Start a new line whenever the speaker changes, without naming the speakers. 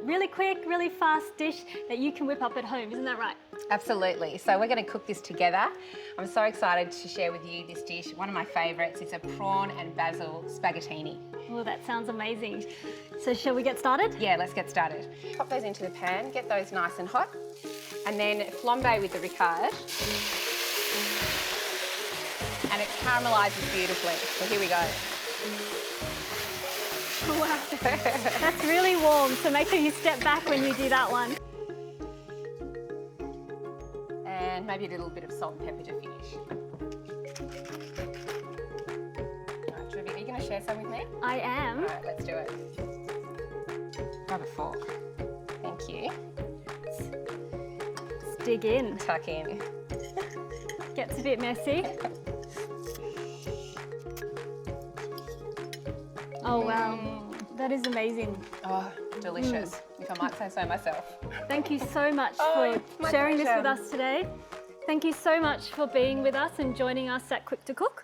really quick, really fast dish that you can whip up at home. Isn't that right?
Absolutely. So we're going to cook this together. I'm so excited to share with you this dish, one of my favourites. It's a prawn and basil spaghettini.
Oh, that sounds amazing. So shall we get started?
Yeah, let's get started. Pop those into the pan, get those nice and hot, and then flambe with the ricard. And it caramelizes beautifully. So here we go.
Wow, that's really warm, so make sure you step back when you do that one.
And maybe a little bit of salt and pepper to finish. Right, Truby, are you going to share some with me?
I am.
All right, let's do it. Grab a fork. Thank you.
Let's dig in.
Tuck in.
Gets a bit messy. Oh wow, that is amazing.
Oh, delicious, if I might say so myself.
Thank you so much
Oh,
for
my
sharing this
pleasure.
with us today. Thank you so much for being with us and joining us at Quick to Cook.